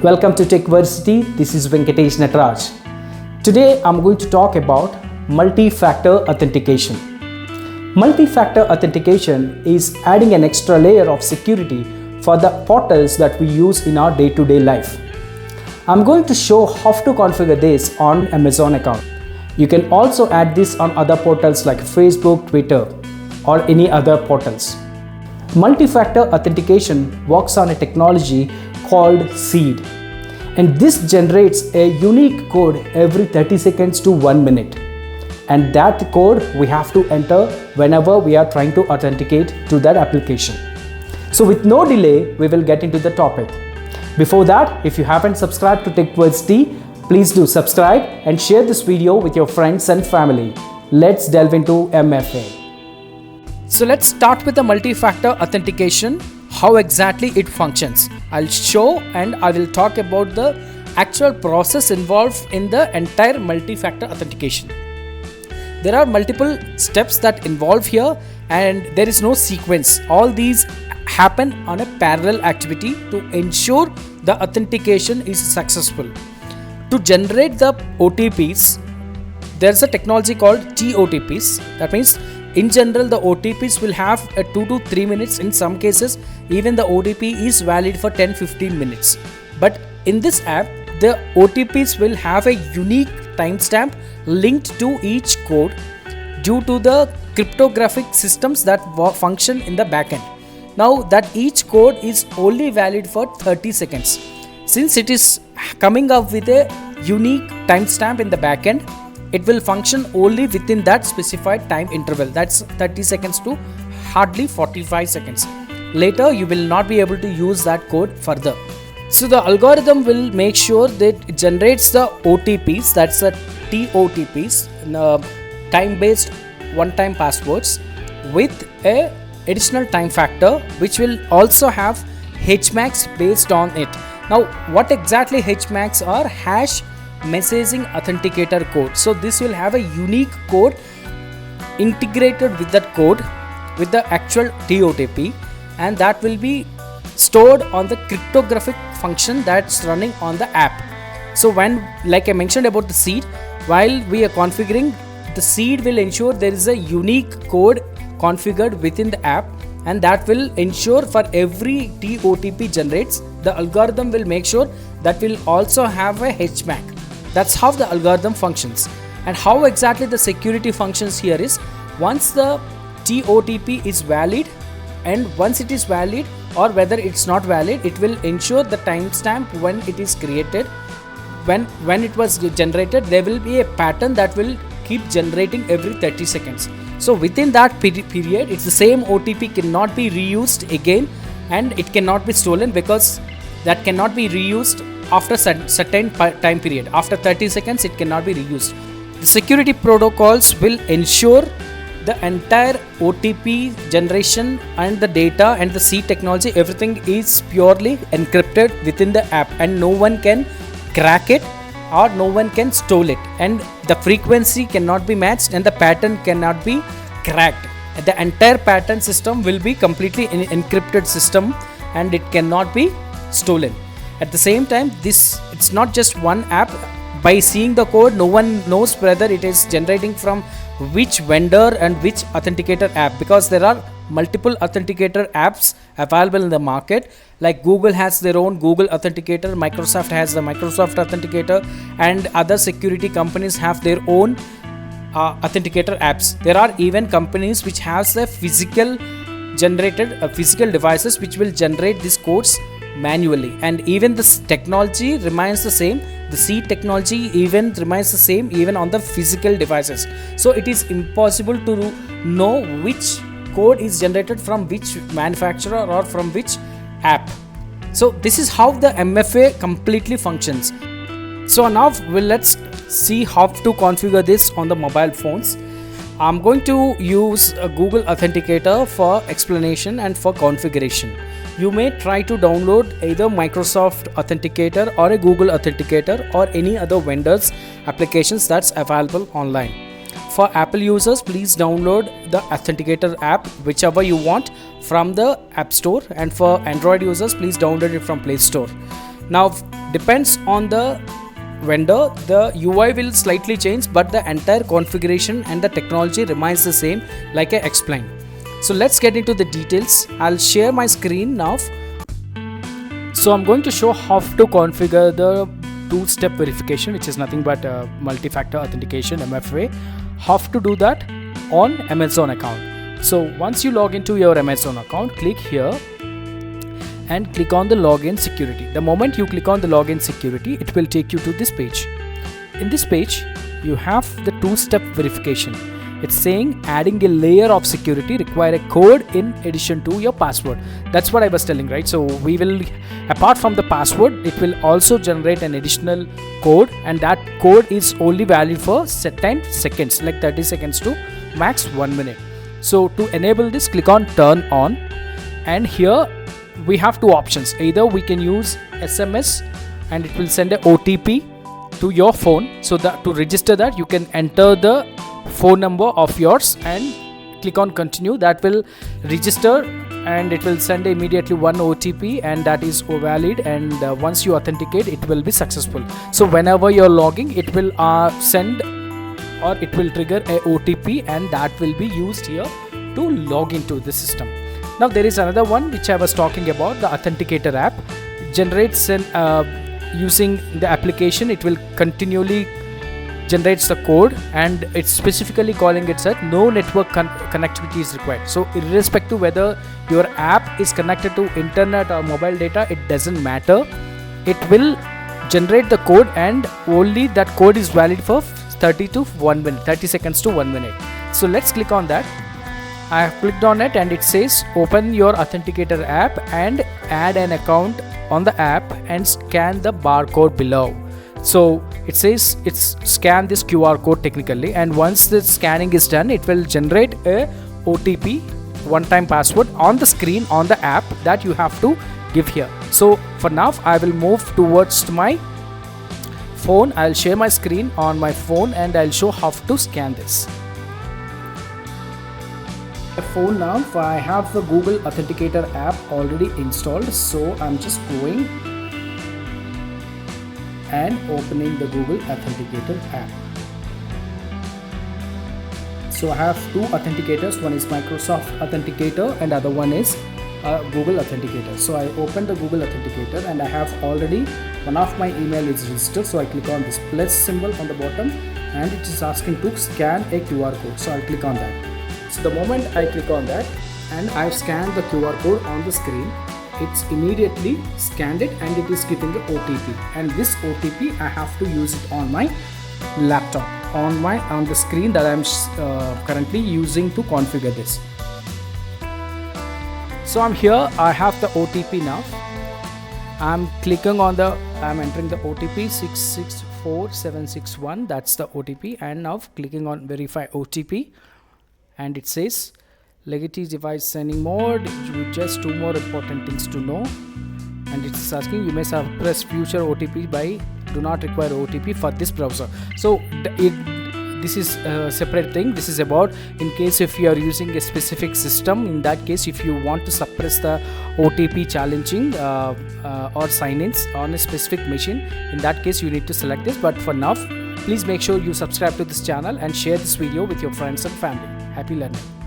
Welcome to Tecversity. This is Venkatesh Nataraj. Today I'm going to talk about multi-factor authentication. Multi-factor authentication is adding an extra layer of security for the portals that we use in our day-to-day life. I'm going to show how to configure this on Amazon account. You can also add this on other portals like Facebook, Twitter, or any other portals. Multi-factor authentication works on a technology called seed, and this generates a unique code every 30 seconds to 1 minute, and that code we have to enter whenever we are trying to authenticate to that application. So with no delay, we will get into the topic. Before that, if you haven't subscribed to Tecversity, please do subscribe and share this video with your friends and family. Let's delve into MFA. So let's start with the multi-factor authentication, how exactly it functions. I'll show and I will talk about the actual process involved in the entire multi-factor authentication. There are multiple steps that involve here and there is no sequence. All these happen on a parallel activity to ensure the authentication is successful. To generate the OTPs, there's a technology called TOTPs. That means in general, the OTPs will have a 2 to 3 minutes. In some cases, even the OTP is valid for 10-15 minutes. But in this app, the OTPs will have a unique timestamp linked to each code due to the cryptographic systems that function in the backend. Now that each code is only valid for 30 seconds. Since it is coming up with a unique timestamp in the backend, it will function only within that specified time interval. That's 30 seconds to hardly 45 seconds. Later, you will not be able to use that code further. So the algorithm will make sure that it generates the OTPs, that's the TOTPs, time-based one-time passwords with a additional time factor, which will also have HMACs based on it. Now, what exactly HMACs are? Hash messaging authenticator code. So this will have a unique code integrated with that code with the actual TOTP, and that will be stored on the cryptographic function that's running on the app. So when, like I mentioned about the seed, while we are configuring, the seed will ensure there is a unique code configured within the app, and that will ensure for every TOTP generates, the algorithm will make sure that will also have a HMAC. That's how the algorithm functions. And how exactly the security functions here is, once the TOTP is valid, and once it is valid or whether it's not valid, it will ensure the timestamp when it is created. When it was generated, there will be a pattern that will keep generating every 30 seconds. So within that period, it's the same OTP cannot be reused again, and it cannot be stolen because that cannot be reused after certain time period. After 30 seconds, it cannot be reused. The security protocols will ensure the entire OTP generation and the data and the seed technology, everything is purely encrypted within the app, and no one can crack it or no one can steal it, and the frequency cannot be matched and the pattern cannot be cracked. The entire pattern system will be completely an encrypted system and it cannot be stolen. At the same time, it's not just one app. By seeing the code, no one knows whether it is generating from which vendor and which authenticator app, because there are multiple authenticator apps available in the market. Like Google has their own Google Authenticator, Microsoft has the Microsoft Authenticator, and other security companies have their own authenticator apps. There are even companies which has a physical devices which will generate these codes manually, and even this technology remains the same. The seed technology even remains the same even on the physical devices. So it is impossible to know which code is generated from which manufacturer or from which app. So this is how the MFA completely functions. So now let's see how to configure this on the mobile phones. I'm going to use a Google Authenticator for explanation and for configuration. You may try to download either Microsoft Authenticator or a Google Authenticator or any other vendors applications that's available online. For Apple users, please download the Authenticator app, whichever you want, from the App Store, and for Android users, please download it from Play Store. Now depends on the vendor, the UI will slightly change, but the entire configuration and the technology remains the same like I explained. So let's get into the details. I'll share my screen now. So I'm going to show how to configure the two-step verification, which is nothing but multi-factor authentication, MFA. How to do that on Amazon account. So once you log into your Amazon account, click here and click on the login security. The moment you click on the login security, it will take you to this page. In this page, you have the two-step verification. It's saying adding a layer of security require a code in addition to your password. That's what I was telling, right? So we will, apart from the password, it will also generate an additional code, and that code is only valid for certain seconds, like 30 seconds to max 1 minute. So to enable this, click on turn on, and here we have two options. Either we can use SMS and it will send a OTP to your phone, so that to register that you can enter the phone number of yours and click on continue. That will register and it will send immediately one OTP, and that is valid, and once you authenticate it will be successful. So whenever you're logging, it will send or it will trigger a OTP, and that will be used here to log into the system. Now there is another one which I was talking about, the Authenticator app generates an using the application, it will continually generates the code, and it's specifically calling it that no network connectivity is required. So irrespective whether your app is connected to internet or mobile data, it doesn't matter. It will generate the code, and only that code is valid for 30 seconds to 1 minute. So let's click on that. I have clicked on it, and it says open your Authenticator app and add an account on the app and scan the barcode below. So it says it's scan this QR code technically, and once the scanning is done, it will generate a OTP, one-time password on the screen on the app that you have to give here. So for now I will move towards my phone. I'll share my screen on my phone and I'll show how to scan this. Phone now, I have the Google Authenticator app already installed, so I'm just going and opening the Google Authenticator app. So I have two authenticators, one is Microsoft Authenticator and other one is Google Authenticator. So I open the Google Authenticator, and I have already one of my email is registered, so I click on this plus symbol on the bottom, and it is asking to scan a QR code, so I'll click on that. So the moment I click on that and I scan the QR code on the screen, it's immediately scanned it and it is giving the OTP, and this OTP I have to use it on my laptop, on the screen that I'm currently using to configure this. So I'm here, I have the OTP now. I'm entering the OTP 664761, that's the OTP, and now clicking on verify OTP, and it says legacy device signing mode, just two more important things to know, and it's asking you may suppress future OTP by do not require OTP for this browser. So this is a separate thing. This is about in case if you are using a specific system, in that case if you want to suppress the OTP challenging or sign-ins on a specific machine, in that case you need to select this. But for now, please make sure you subscribe to this channel and share this video with your friends and family. Happy learning.